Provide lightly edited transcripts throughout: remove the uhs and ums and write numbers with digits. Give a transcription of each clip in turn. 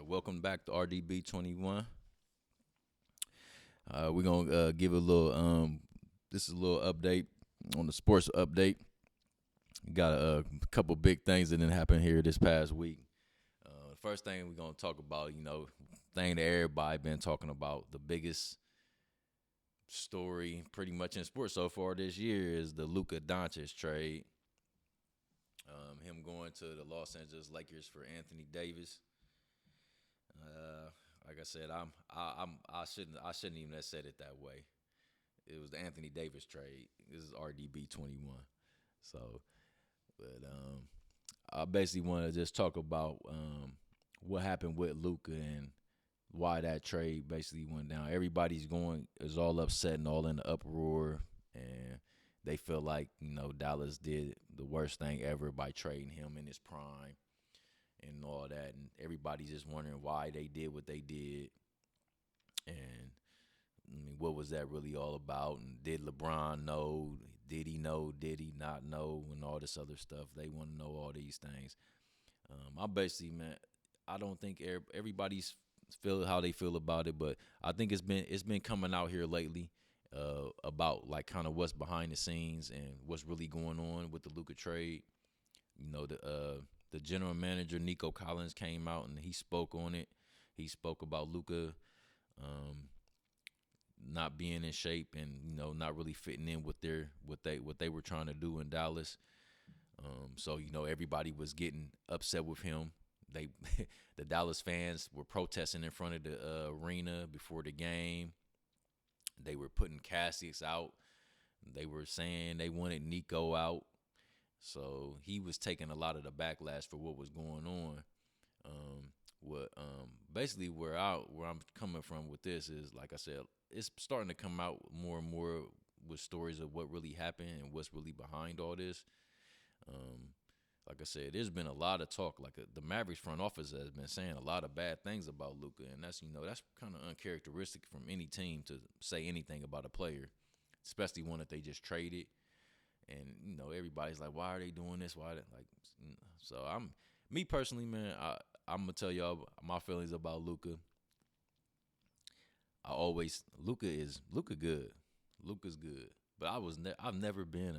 Welcome back to RDB 21. We're gonna give a little. This is a little update on the sports update. Got a couple big things that didn't happen here this past week. The first thing we're gonna talk about, thing that everybody been talking about, the biggest story pretty much in sports so far this year is the Luka Doncic trade. Him going to the Los Angeles Lakers for Anthony Davis. Like I said, I shouldn't even have said it that way. It was the Anthony Davis trade. This is RDB 21. So, but I basically want to just talk about what happened with Luca and why that trade basically went down. Everybody's is all upset and all in the uproar, and they feel like Dallas did the worst thing ever by trading him in his prime and all that, and everybody's just wondering why they did what they did, and I mean, what was that really all about? And did LeBron know? Did he know? Did he not know? And all this other stuff. They want to know all these things. I basically, man, I don't think everybody's feel how they feel about it, but I think it's been coming out here lately about like kind of what's behind the scenes and what's really going on with the Luka trade. The general manager Nico Collins came out and he spoke on it. He spoke about Luka not being in shape and not really fitting in with what they were trying to do in Dallas. So everybody was getting upset with him. They the Dallas fans were protesting in front of the arena before the game. They were putting caskets out. They were saying they wanted Nico out. So he was taking a lot of the backlash for what was going on. Basically where I'm coming from with this is, like I said, it's starting to come out more and more with stories of what really happened and what's really behind all this. Like I said, there's been a lot of talk. The Mavericks front office has been saying a lot of bad things about Luka, and that's kind of uncharacteristic from any team to say anything about a player, especially one that they just traded. And everybody's like, why are they doing this? Why like? So me personally, man. I'm gonna tell y'all my feelings about Luka. Luka good. Luka's good, but I've never been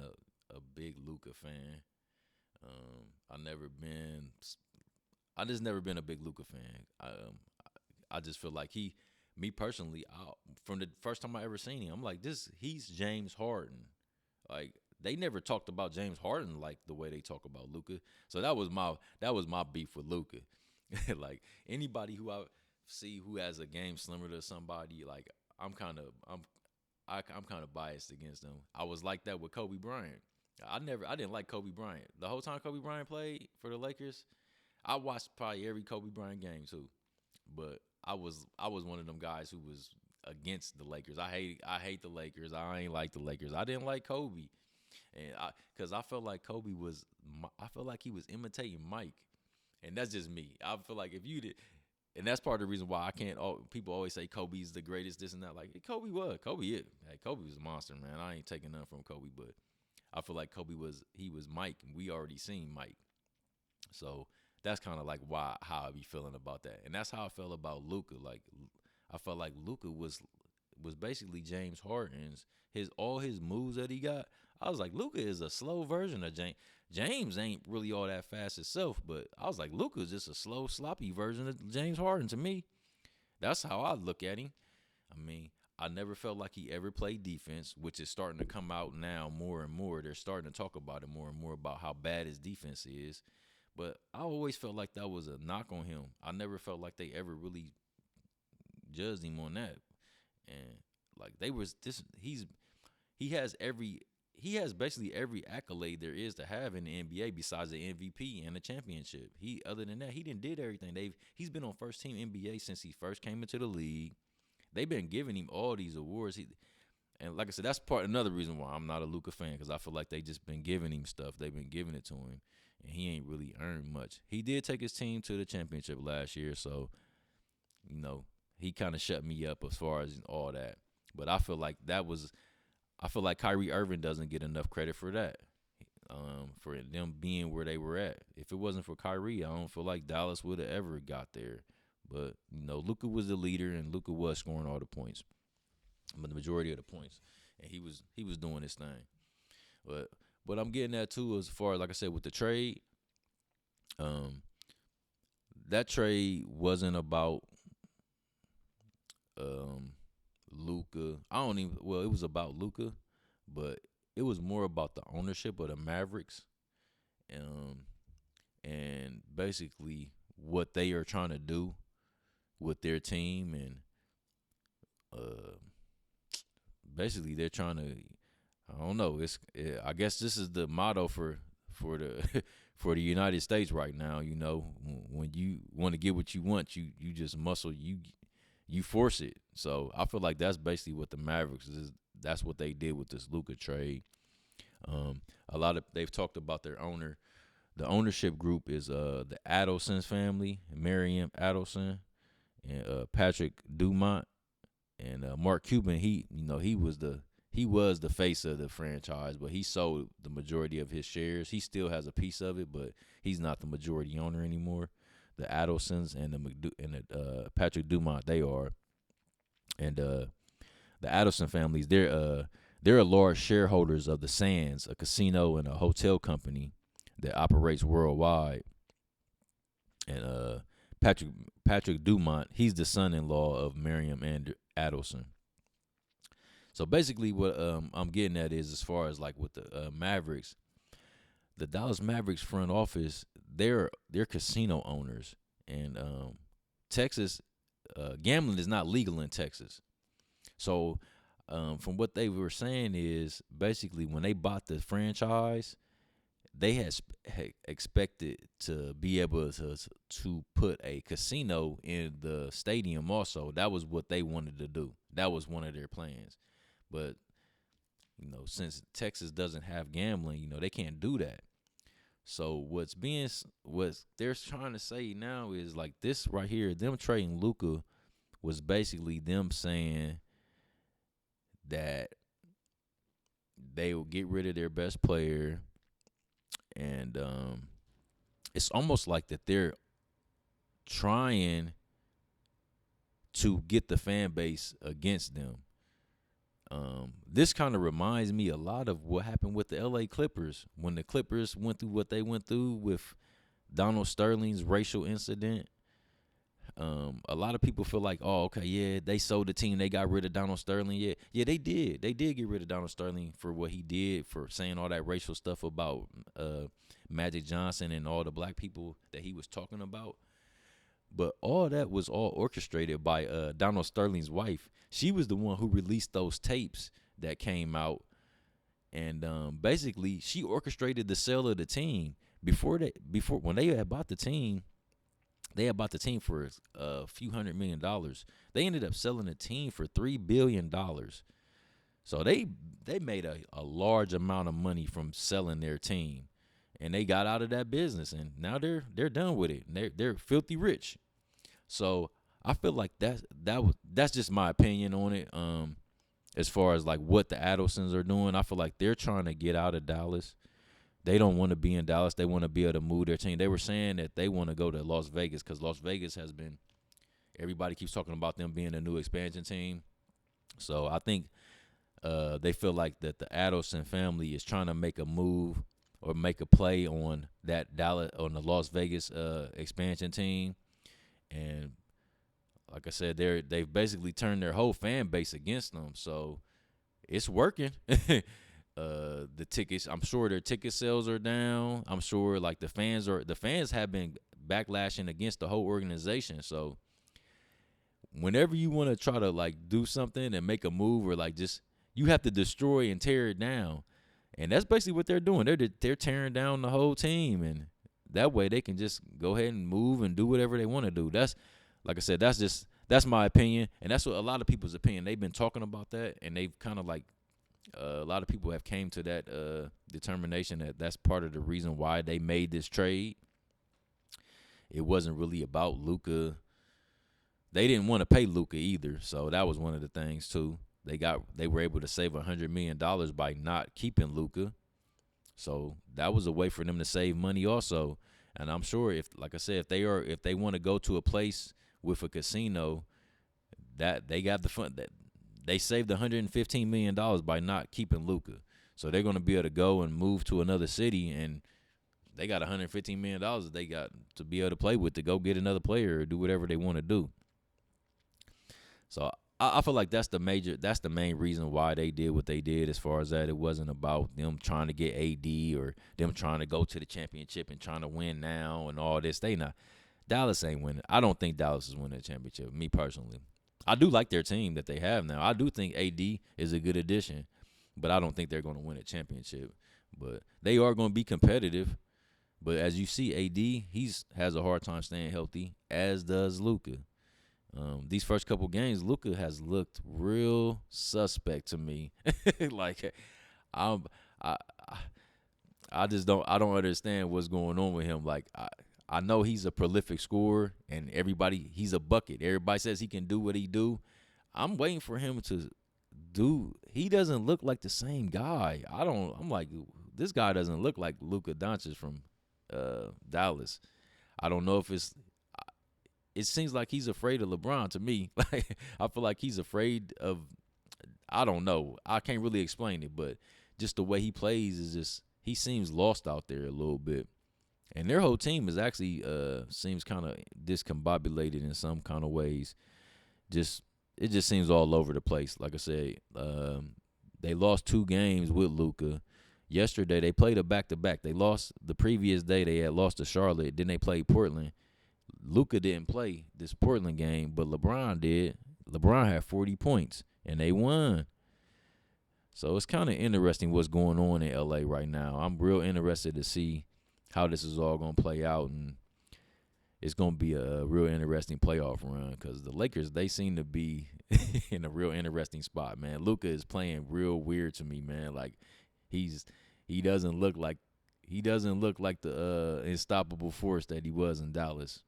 a big Luka fan. I just never been a big Luka fan. I just feel like me personally, from the first time I ever seen him, I'm like, he's James Harden. Like, they never talked about James Harden like the way they talk about Luka. So that was my beef with Luka. Like, anybody who I see who has a game similar to somebody, like, I'm kind of biased against them. I was like that with Kobe Bryant. I didn't like Kobe Bryant. The whole time Kobe Bryant played for the Lakers, I watched probably every Kobe Bryant game too. But I was one of them guys who was against the Lakers. I hate the Lakers. I ain't like the Lakers. I didn't like Kobe, and because I felt like I felt like he was imitating Mike, and that's just me. I feel like if you did, and that's part of the reason why I can't. People always say Kobe's the greatest, this and that. Like, Kobe is. Hey, Kobe was a monster, man. I ain't taking nothing from Kobe, but I feel like he was Mike, and we already seen Mike. So that's kind of like how I be feeling about that, and that's how I felt about Luka. Like, I felt like Luka was basically James Harden's all his moves that he got. I was like, Luka is a slow version of James. James ain't really all that fast himself, but I was like, Luka's just a slow, sloppy version of James Harden to me. That's how I look at him. I mean, I never felt like he ever played defense, which is starting to come out now more and more. They're starting to talk about it more and more about how bad his defense is. But I always felt like that was a knock on him. I never felt like they ever really judged him on that. And like he has basically every accolade there is to have in the NBA besides the MVP and the championship. Other than that, he didn't did everything. He's been on first team NBA since he first came into the league. They've been giving him all these awards. And like I said, that's another reason why I'm not a Luka fan, because I feel like they just been giving him stuff. They've been giving it to him, and he ain't really earned much. He did take his team to the championship last year, so he kind of shut me up as far as all that. But I feel like Kyrie Irving doesn't get enough credit for that. For them being where they were at. If it wasn't for Kyrie, I don't feel like Dallas would have ever got there. But Luka was the leader, and Luka was scoring all the points, but the majority of the points, and he was doing his thing. But what I'm getting at too, as far as like I said with the trade, um, that trade wasn't about um Luka. I don't even. Well, it was about Luka, but it was more about the ownership of the Mavericks, um, and basically what they are trying to do with their team, and uh, basically they're trying to. I don't know. I guess this is the motto for the for the United States right now. When you want to get what you want, you just muscle you force it. So I feel like that's basically what the Mavericks is. That's what they did with this Luka trade. A lot of they've talked about their owner. The ownership group is the Adelson family, Miriam Adelson, and Patrick Dumont, and Mark Cuban. He was the face of the franchise, but he sold the majority of his shares. He still has a piece of it, but he's not the majority owner anymore. The Adelsons and the Patrick Dumont, they are, and the Adelson families, they're large shareholders of the Sands, a casino and a hotel company that operates worldwide. And Patrick Dumont, he's the son-in-law of Miriam and Adelson. So basically, what I'm getting at is, as far as like with the Mavericks, the Dallas Mavericks front office, they're casino owners, and Texas gambling is not legal in Texas. So from what they were saying is, basically when they bought the franchise, they had expected to be able to put a casino in the stadium also. That was what they wanted to do. That was one of their plans. But since Texas doesn't have gambling, they can't do that. So what they're trying to say now is like this right here. Them trading Luka was basically them saying that they will get rid of their best player, and it's almost like that they're trying to get the fan base against them. This kind of reminds me a lot of what happened with the LA Clippers when the Clippers went through what they went through with Donald Sterling's racial incident. A lot of people feel like, oh, okay, yeah, they sold the team, they got rid of Donald Sterling. Yeah, they did. They did get rid of Donald Sterling for what he did, for saying all that racial stuff about Magic Johnson and all the black people that he was talking about. But all that was all orchestrated by Donald Sterling's wife. She was the one who released those tapes that came out, and basically she orchestrated the sale of the team. Before when they had bought the team, they had bought the team for a few $100 million. They ended up selling the team for $3 billion. So they made a large amount of money from selling their team, and they got out of that business, and now they're done with it. They're filthy rich. So I feel like that's just my opinion on it. As far as like what the Adelsons are doing, I feel like they're trying to get out of Dallas. They don't want to be in Dallas. They want to be able to move their team. They were saying that they want to go to Las Vegas because Las Vegas has been, everybody keeps talking about them being a new expansion team. So I think they feel like that the Adelson family is trying to make a move or make a play on the Las Vegas expansion team. And like I said, they've basically turned their whole fan base against them. So it's working. The tickets, I'm sure their ticket sales are down. I'm sure like the fans have been backlashing against the whole organization. So whenever you want to try to like do something and make a move, or like just, you have to destroy and tear it down. And that's basically what they're doing. They're tearing down the whole team, and that way they can just go ahead and move and do whatever they want to do. That's, like I said, that's my opinion, and that's what a lot of people's opinion. They've been talking about that, and they've kind of like a lot of people have came to that determination that that's part of the reason why they made this trade. It wasn't really about Luka. They didn't want to pay Luka either, so that was one of the things too. They were able to save $100 million by not keeping Luka, so that was a way for them to save money also. And I'm sure if, like I said, if they want to go to a place with a casino that they got the fun that they saved $115 million by not keeping Luka. So they're gonna be able to go and move to another city, and they got $115 million that they got to be able to play with to go get another player or do whatever they want to do. So I feel like that's the main reason why they did what they did. As far as that, it wasn't about them trying to get AD or them trying to go to the championship and trying to win now and all this. They not. Dallas ain't winning. I don't think Dallas is winning a championship. Me personally, I do like their team that they have now. I do think AD is a good addition, but I don't think they're going to win a championship. But they are going to be competitive. But as you see, AD has a hard time staying healthy, as does Luka. These first couple games, Luka has looked real suspect to me. Like, I'm, I, I just don't understand what's going on with him. Like, I know he's a prolific scorer, and he's a bucket. Everybody says he can do what he do. I'm waiting for him to do. He doesn't look like the same guy. I'm like, this guy doesn't look like Luka Doncic from Dallas. I don't know if it seems like he's afraid of LeBron to me. Like, I feel like he's afraid of, I don't know. I can't really explain it, but just the way he plays is just, he seems lost out there a little bit. And their whole team is actually seems kind of discombobulated in some kind of ways. It just seems all over the place. Like I said, they lost 2 games with Luka. Yesterday they played a back-to-back. They lost the previous day. They had lost to Charlotte. Then they played Portland. Luka didn't play this Portland game, but LeBron did. LeBron had 40 points, and they won. So it's kind of interesting what's going on in L.A. right now. I'm real interested to see how this is all going to play out, and it's going to be a real interesting playoff run because the Lakers, they seem to be in a real interesting spot, man. Luka is playing real weird to me, man. Like, he doesn't look like the unstoppable force that he was in Dallas.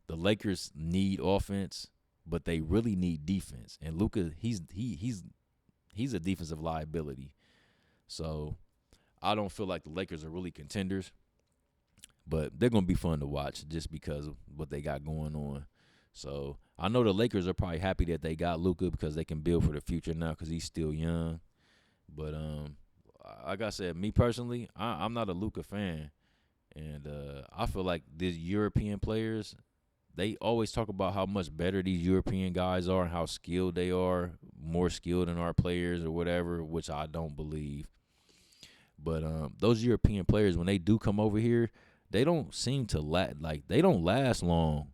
The Lakers need offense, but they really need defense. And Luka, he's a defensive liability. So I don't feel like the Lakers are really contenders, but they're gonna be fun to watch just because of what they got going on. So I know the Lakers are probably happy that they got Luka because they can build for the future now because he's still young. But like I said, me personally, I'm not a Luka fan. And I feel like these European players, they always talk about how much better these European guys are and how skilled they are, more skilled than our players or whatever, which I don't believe. But those European players, when they do come over here, they don't seem to they don't last long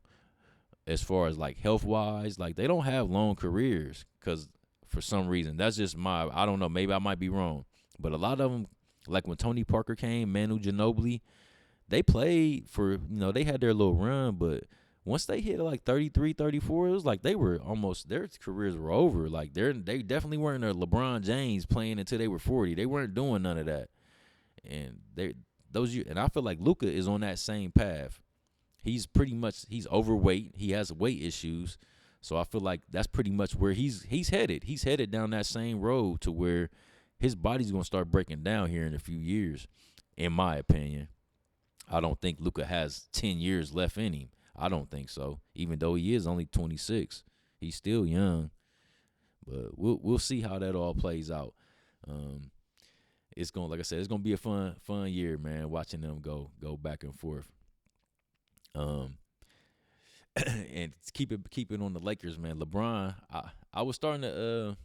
as far as like health-wise. Like, they don't have long careers because for some reason, that's just I don't know, maybe I might be wrong. But a lot of them, like when Tony Parker came, Manu Ginobili, they played for, they had their little run, but once they hit like 33, 34, it was like they were almost, their careers were over. Like, they definitely weren't a LeBron James playing until they were 40. They weren't doing none of that. And and I feel like Luka is on that same path. He's overweight. He has weight issues. So I feel like that's pretty much where he's headed. He's headed down that same road to where his body's going to start breaking down here in a few years, in my opinion. I don't think Luka has 10 years left in him. I don't think so. Even though he is only 26, he's still young. But we'll see how that all plays out. It's going, like I said, it's going to be a fun year, man. Watching them go back and forth. And keep it on the Lakers, man. LeBron, I was starting to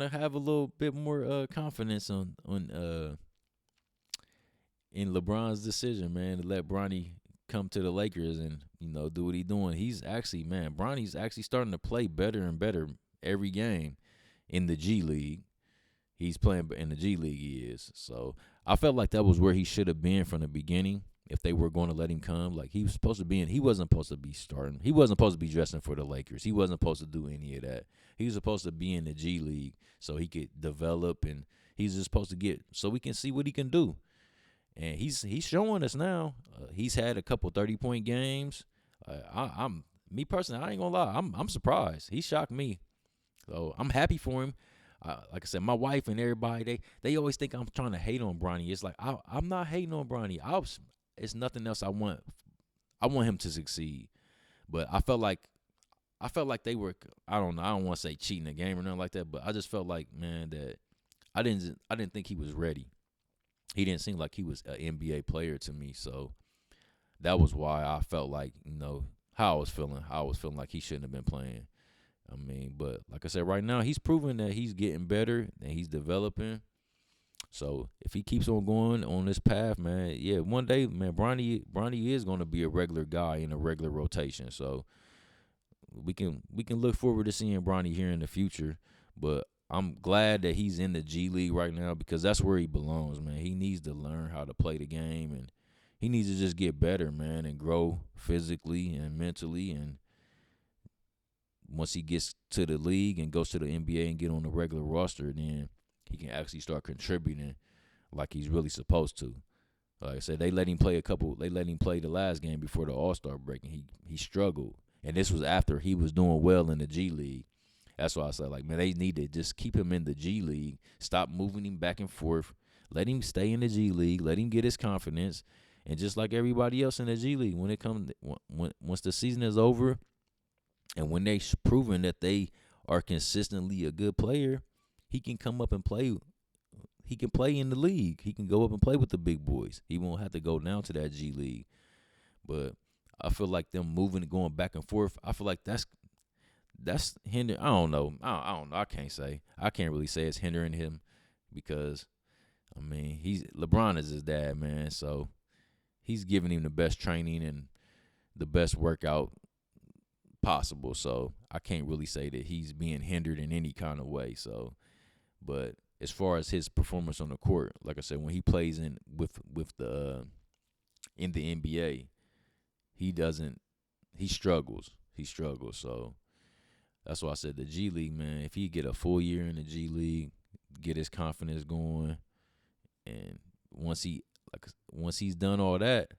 have a little bit more confidence in LeBron's decision, man, to let Bronny come to the Lakers and, do what he's doing. Bronny's actually starting to play better and better every game in the G League. He's playing in the G League, he is. So I felt like that was where he should have been from the beginning if they were going to let him come. Like, he wasn't supposed to be starting. He wasn't supposed to be dressing for the Lakers. He wasn't supposed to do any of that. He was supposed to be in the G League so he could develop, and he's just supposed to so we can see what he can do. And he's showing us now. He's had a couple 30-point games. Me personally, I ain't gonna lie. I'm surprised. He shocked me. So I'm happy for him. Like I said, my wife and everybody, they always think I'm trying to hate on Bronny. It's like I'm not hating on Bronny. It's nothing else I want. I want him to succeed. But I felt like they were. I don't know. I don't want to say cheating the game or nothing like that. But I just felt like, man, that I didn't think he was ready. He didn't seem like he was an NBA player to me. So that was why I felt like, how I was feeling. I was feeling like he shouldn't have been playing. I mean, but like I said, right now he's proving that he's getting better and he's developing. So if he keeps on going on this path, man, yeah, one day, man, Bronny is going to be a regular guy in a regular rotation. So we can look forward to seeing Bronny here in the future. But I'm glad that he's in the G League right now because that's where he belongs, man. He needs to learn how to play the game and he needs to just get better, man, and grow physically and mentally. And once he gets to the league and goes to the NBA and get on the regular roster, then he can actually start contributing like he's really supposed to. Like I said, they let him play the last game before the All-Star break, and he struggled. And this was after he was doing well in the G League. That's why I said, like, man, they need to just keep him in the G League, stop moving him back and forth, let him stay in the G League, let him get his confidence, and just like everybody else in the G League, when it comes, once the season is over, and when they've proven that they are consistently a good player, he can come up and play. He can play in the league. He can go up and play with the big boys. He won't have to go down to that G League. But I feel like them moving and going back and forth, I feel like that's hindering. I don't know. I don't know. I can't say. I can't really say it's hindering him because, I mean, LeBron is his dad, man. So he's giving him the best training and the best workout possible. So I can't really say that he's being hindered in any kind of way. So, but as far as his performance on the court, like I said, when he plays in the NBA, he struggles. He struggles. So that's why I said the G League, man, if he get a full year in the G League, get his confidence going, and once he's done all that,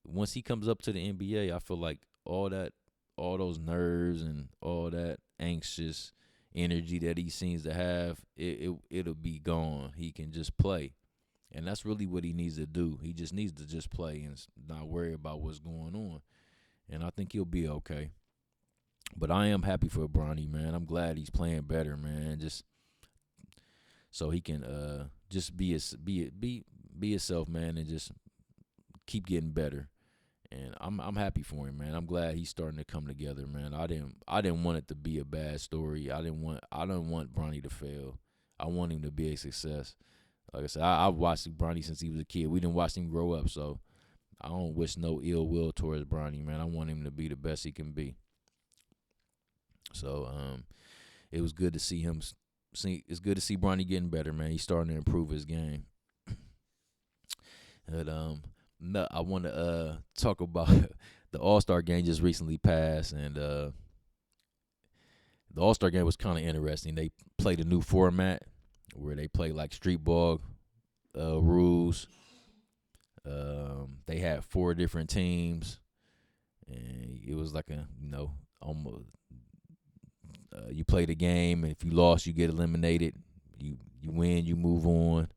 once he comes up to the NBA, I feel like all those nerves and all that anxious energy that he seems to have, it'll be gone. He can just play. And that's really what he needs to do. He just needs to just play and not worry about what's going on. And I think he'll be okay. But I am happy for Bronny, man. I'm glad he's playing better, man. Just so he can just be himself, man, and just keep getting better. And I'm happy for him, man. I'm glad he's starting to come together, man. I didn't want it to be a bad story. I don't want Bronny to fail. I want him to be a success. Like I said, I've watched Bronny since he was a kid. We didn't watch him grow up, so I don't wish no ill will towards Bronny, man. I want him to be the best he can be. So it was good to see him. It's good to see Bronny getting better, man. He's starting to improve his game. And no, I want to talk about the All-Star game just recently passed, and the All-Star game was kind of interesting. They played a new format where they play like street ball rules. They had 4 different teams, and it was like almost you play the game, and if you lost, you get eliminated. You win, you move on,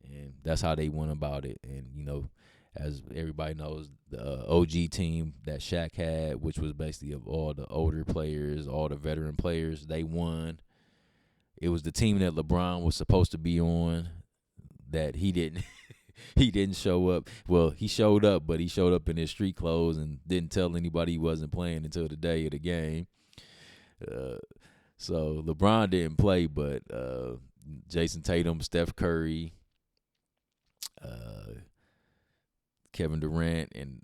and that's how they went about it. And as everybody knows, the OG team that Shaq had, which was basically of all the older players, all the veteran players, they won. It was the team that LeBron was supposed to be on that he didn't he didn't show up. Well, he showed up, but he showed up in his street clothes and didn't tell anybody he wasn't playing until the day of the game. So LeBron didn't play, but Jason Tatum, Steph Curry, Kevin Durant, and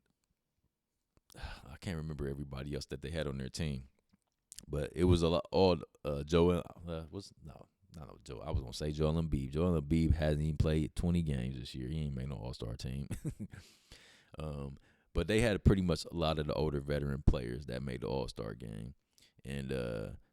I can't remember everybody else that they had on their team. But it was a lot. All Joel not Joe. I was gonna say Joel Embiid. Joel Embiid hasn't even played 20 games this year. He ain't made no All-Star team. But they had pretty much a lot of the older veteran players that made the All-Star game, and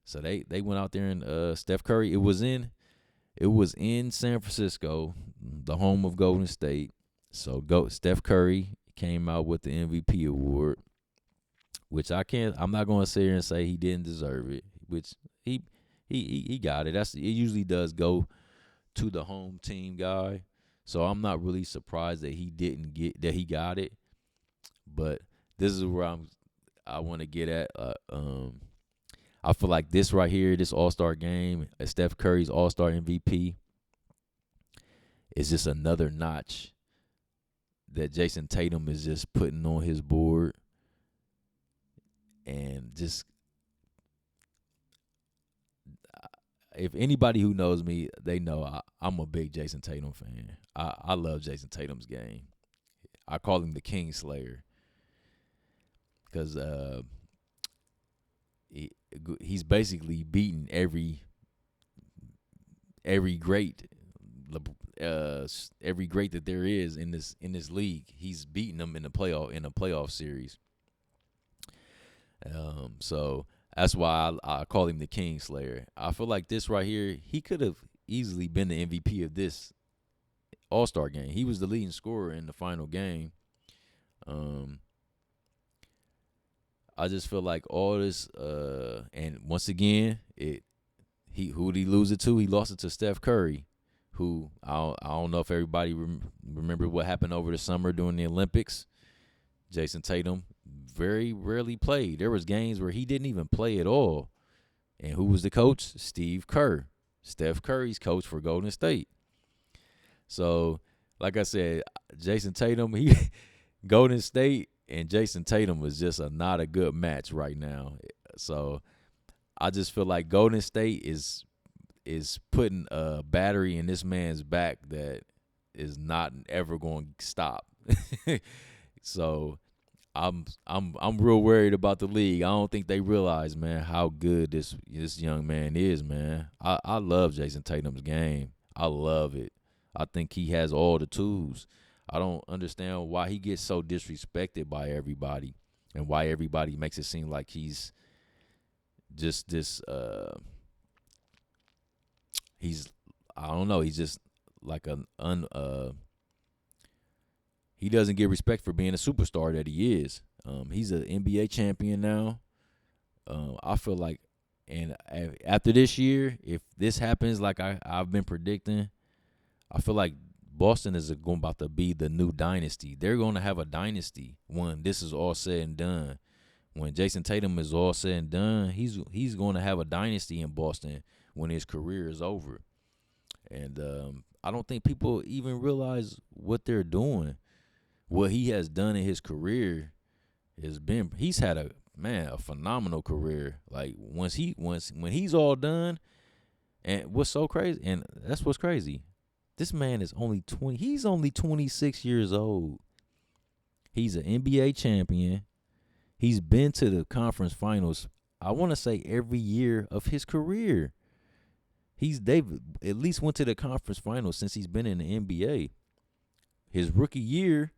so they went out there and Steph Curry. It was in San Francisco, the home of Golden State. So Steph Curry came out with the MVP award, which I'm not going to sit here and say he didn't deserve it, which he got it. It usually does go to the home team guy. So I'm not really surprised that he got it. But this is where I want to get at. I feel like this right here, this All Star game, Steph Curry's All Star MVP, is just another notch that Jason Tatum is just putting on his board, and just if anybody who knows me, they know I'm a big Jason Tatum fan. I love Jason Tatum's game. I call him the King Slayer because he's basically beaten every great every great that there is in this league. He's beaten them in a playoff series. So that's why I call him the King Slayer. I feel like this right here, he could have easily been the MVP of this All-Star game. He was the leading scorer in the final game. I just feel like all this, and once again, who did he lose it to? He lost it to Steph Curry, who I don't know if everybody remember what happened over the summer during the Olympics. Jason Tatum very rarely played. There was games where he didn't even play at all. And who was the coach? Steve Kerr, Steph Curry's coach for Golden State. So, like I said, Jason Tatum, Golden State and Jason Tatum was just not a good match right now. So, I just feel like Golden State is putting a battery in this man's back that is not ever going to stop. So I'm real worried about the league. I don't think they realize, man, how good this young man is, man. I love Jason Tatum's game. I love it. I think he has all the tools. I don't understand why he gets so disrespected by everybody and why everybody makes it seem like he's just this he's I don't know, he's just like he doesn't get respect for being a superstar that he is. He's an NBA champion now. I feel like, and after this year, if this happens like I've been predicting, I feel like Boston is about to be the new dynasty. They're going to have a dynasty when this is all said and done. When Jason Tatum is all said and done, he's going to have a dynasty in Boston when his career is over. And I don't think people even realize what they're doing. What he has done in his career he's had a phenomenal career. Like when he's all done, and what's so crazy, and that's what's crazy, this man is only 20. He's only 26 years old. He's an NBA champion. He's been to the conference finals, I want to say, every year of his career. They've at least went to the conference finals since he's been in the NBA. His rookie year,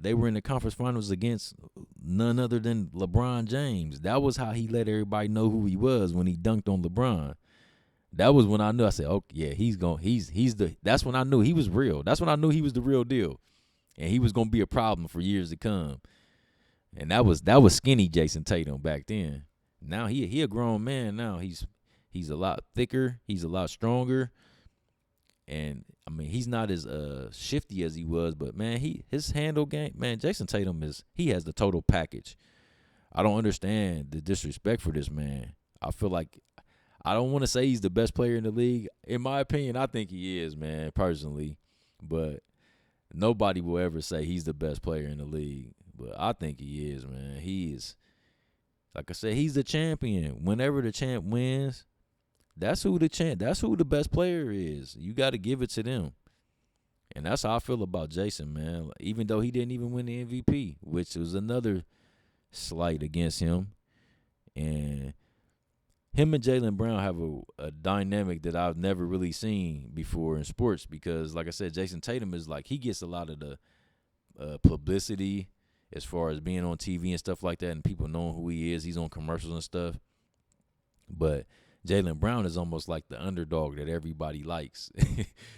they were in the conference finals against none other than LeBron James. That was how he let everybody know who he was when he dunked on LeBron. That was when I knew. I said, "Oh yeah, That's when I knew he was real. That's when I knew he was the real deal, and he was gonna be a problem for years to come." And that was skinny Jason Tatum back then. Now he a grown man. Now he's a lot thicker. He's a lot stronger. And I mean, he's not as shifty as he was, but man, his handle game, man, Jason Tatum he has the total package. I don't understand the disrespect for this man. I feel like I don't want to say he's the best player in the league. In my opinion, I think he is, man, personally. But nobody will ever say he's the best player in the league. But I think he is, man. He is, like I said, he's the champion. Whenever the champ wins, that's who the best player is. You got to give it to them. And that's how I feel about Jason, man. Even though he didn't even win the MVP, which was another slight against him. And him and Jaylen Brown have a dynamic that I've never really seen before in sports because, like I said, Jason Tatum is like, he gets a lot of the publicity as far as being on TV and stuff like that and people knowing who he is. He's on commercials and stuff. But Jaylen Brown is almost like the underdog that everybody likes.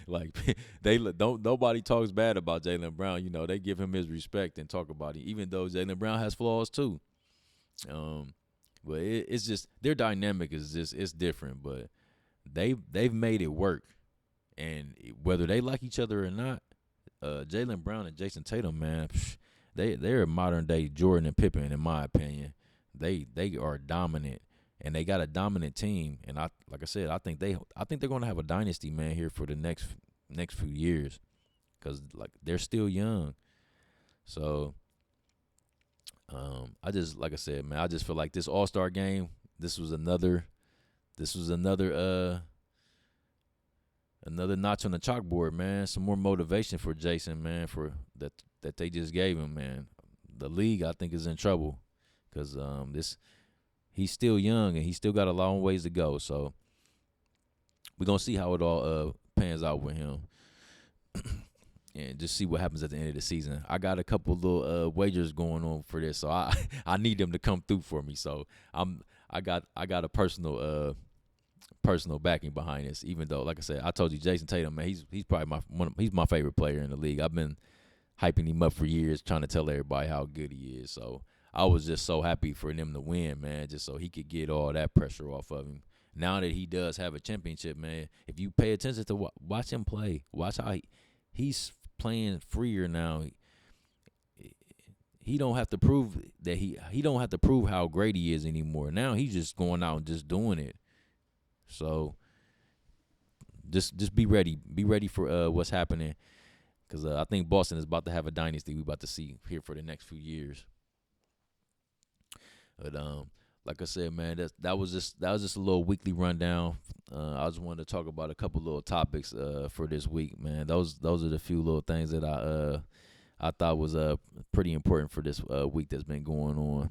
Like nobody talks bad about Jaylen Brown. You know, they give him his respect and talk about it, even though Jaylen Brown has flaws too. But it's just their dynamic is just it's different. But they've made it work, and whether they like each other or not, Jaylen Brown and Jason Tatum, man, They're a modern day Jordan and Pippen in my opinion. They are dominant and they got a dominant team. And I like I said, I think they're gonna have a dynasty, man, here for the next few years because like they're still young. So I just like I said, man, I just feel like this All Star game. This was another. This was another notch on the chalkboard, man. Some more motivation for Jason, man, for that they just gave him, man. The league, I think, is in trouble because this he's still young and he still got a long ways to go. So we're gonna see how it all pans out with him, and just see what happens at the end of the season. I got a couple little wagers going on for this, so I I need them to come through for me. So I got a personal backing behind this. Even though, like I said, I told you, Jason Tatum, man, he's probably he's my favorite player in the league. I've been hyping him up for years, trying to tell everybody how good he is. So I was just so happy for him to win, man, just so he could get all that pressure off of him. Now that he does have a championship, man, if you pay attention to watch him play, watch how he's playing freer now. He don't have to prove that he don't have to prove how great he is anymore. Now he's just going out and just doing it. So just be ready. Be ready for what's happening because I think Boston is about to have a dynasty we about to see here for the next few years. But like I said, man, that was just a little weekly rundown. I just wanted to talk about a couple little topics for this week, man. Those are the few little things that I thought was pretty important for this week that's been going on.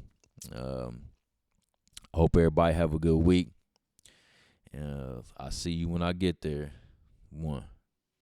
I hope everybody have a good week. I'll see you when I get there. One.